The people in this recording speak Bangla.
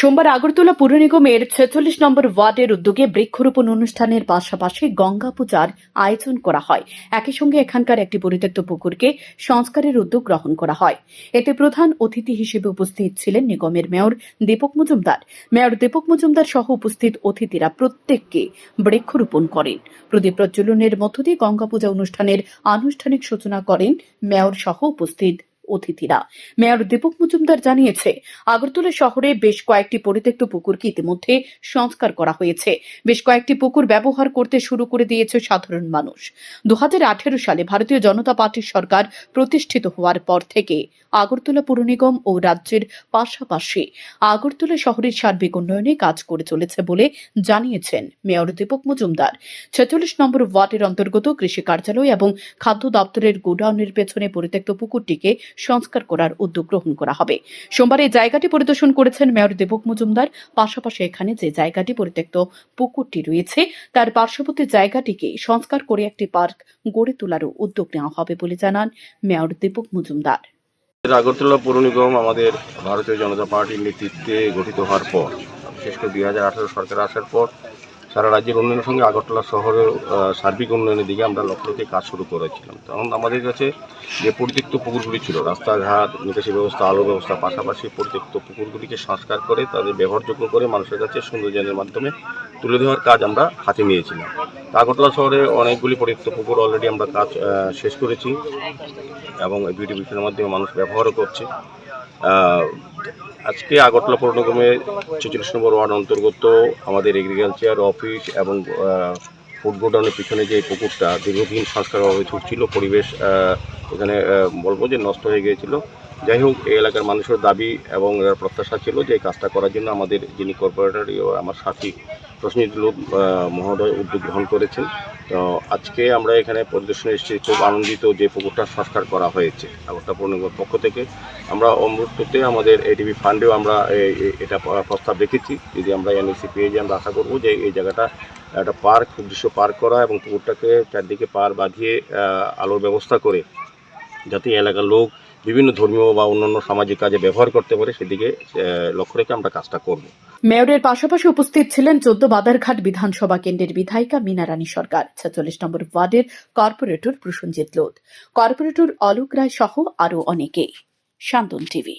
সোমবার আগরতলা পুর নিগমের ৪৬ নম্বর ওয়ার্ডের উদ্যোগে বৃক্ষরোপণ অনুষ্ঠানের পাশাপাশি গঙ্গা পূজার আয়োজন করা হয়। একই সঙ্গে এখানকার একটি পরিত্যক্ত পুকুরকে সংস্কারের উদ্যোগ গ্রহণ করা হয়। এতে প্রধান অতিথি হিসেবে উপস্থিত ছিলেন নিগমের মেয়র দীপক মজুমদার। মেয়র দীপক মজুমদার সহ উপস্থিত অতিথিরা প্রত্যেককে বৃক্ষরোপণ করেন। প্রদীপ প্রজ্বলনের মধ্য দিয়ে গঙ্গা পূজা অনুষ্ঠানের আনুষ্ঠানিক সূচনা করেন মেয়র সহ উপস্থিত অতিথিরা। মেয়র দীপক মজুমদার জানিয়েছে, আগরতলা শহরে বেশ কয়েকটি পরিত্যক্ত পুকুরকে ইতিমধ্যে সংস্কার করা হয়েছে। বেশ কয়েকটি পুকুর ব্যবহার করতে শুরু করে দিয়েছে সাধারণ মানুষ। 2018 সালে ভারতীয় জনতা পার্টির সরকার প্রতিষ্ঠিত হওয়ার পর থেকে আগরতলা পুর নিগম ও রাজ্যের পাশাপাশি আগরতলা শহরের সার্বিক উন্নয়নে কাজ করে চলেছে বলে জানিয়েছেন মেয়র দীপক মজুমদার। 46 নম্বর ওয়ার্ডের অন্তর্গত কৃষি কার্যালয় এবং খাদ্য দপ্তরের গোডাউনের পেছনে পরিত্যক্ত পুকুরটিকে সংস্কার করার উদ্যোগ গ্রহণ করা হবে। সোমবার এই জায়গাটি পরিদর্শন করেছেন মেয়র দীপক মজুমদার। পাশাপাশি এখানে যে জায়গাটি পরিত্যক্ত পুকুরটি রয়েছে তার পার্শ্ববর্তী জায়গাটিকে সংস্কার করে একটি পার্ক গড়ে তোলারও উদ্যোগ নেওয়া হবে বলে জানান মেয়র দীপক মজুমদার। আগরতলা পৌর নিগম আমাদের ভারতীয় জনতা পার্টির নেতৃত্বে গঠিত হওয়ার পর, বিশেষ করে 2018 সরকার আসার পর সারা রাজ্যের উন্নয়নের সঙ্গে আগরতলা শহরের সার্বিক উন্নয়নের দিকে আমরা লক্ষ্য রেখে কাজ শুরু করেছিলাম। তখন আমাদের কাছে যে পরিত্যক্ত পুকুরগুলি ছিল, রাস্তাঘাট, নিকাশি ব্যবস্থা, আলো ব্যবস্থা, পাশাপাশি পরিত্যক্ত পুকুরগুলিকে সংস্কার করে তাদের ব্যবহারযোগ্য করে মানুষের কাছে সৌন্দর্যের মাধ্যমে তুলে দেওয়ার কাজ আমরা হাতে নিয়েছিলাম। আগরতলা শহরে অনেকগুলি পরিত্যক্ত পুকুর অলরেডি আমরা কাজ শেষ করেছি এবং বিউটিফিকেশনের মাধ্যমে মানুষ ব্যবহারও করছে। আজকে আগরতলা পৌর নিগমের 46 নম্বর ওয়ার্ড অন্তর্গত আমাদের এগ্রিকালচার অফিস এবং ফুড গোডাউনের পিছনে যে পুকুরটা দীর্ঘদিন সংস্কার অভাবে ছিল, পরিবেশ এখানে বলবো যে নষ্ট হয়ে গিয়েছিল। যাই হোক, এই এলাকার মানুষের দাবি এবং প্রত্যাশা ছিল যে এই কাজটা করার জন্য আমাদের যিনি কর্পোরেটর আমার সাথী প্রশ্নিত লোক মহোদয় উদ্যোগ গ্রহণ করেছেন। তো আজকে আমরা এখানে পরিদর্শনে এসেছি, খুব আনন্দিত যে পুকুরটা সংস্কার করা হয়েছে আগরতলা পৌর নিগমের পক্ষ থেকে। আমরা অমৃততে আমাদের এটিভি ফান্ডেও আমরা এটা প্রস্তাব রেখেছি, যদি আমরা এনএসি পেয়ে যাই আমরা আশা করবো যে এই জায়গাটা একটা পার্ক, উদ্দেশ্য পার্ক করা এবং পুকুরটাকে চারদিকে পার বাঁধিয়ে আলোর ব্যবস্থা করে যাতে এলাকার লোক বিভিন্ন ধর্মীয় বা অন্যান্য সামাজিক কাজে ব্যবহার করতে পারে, সেদিকে লক্ষ্য রেখে আমরা কাজটা করব। মেয়রের পাশাপাশি উপস্থিত ছিলেন 14 বাদারঘাট বিধানসভা কেন্দ্রের বিধায়িকা মীনা রানী সরকার, 46 নম্বর ওয়ার্ডের কর্পোরেটর প্রসেনজিৎ লোধ, কর্পোরেটর অলোক রায় সহ আরও অনেকে। শান্তন টিভি।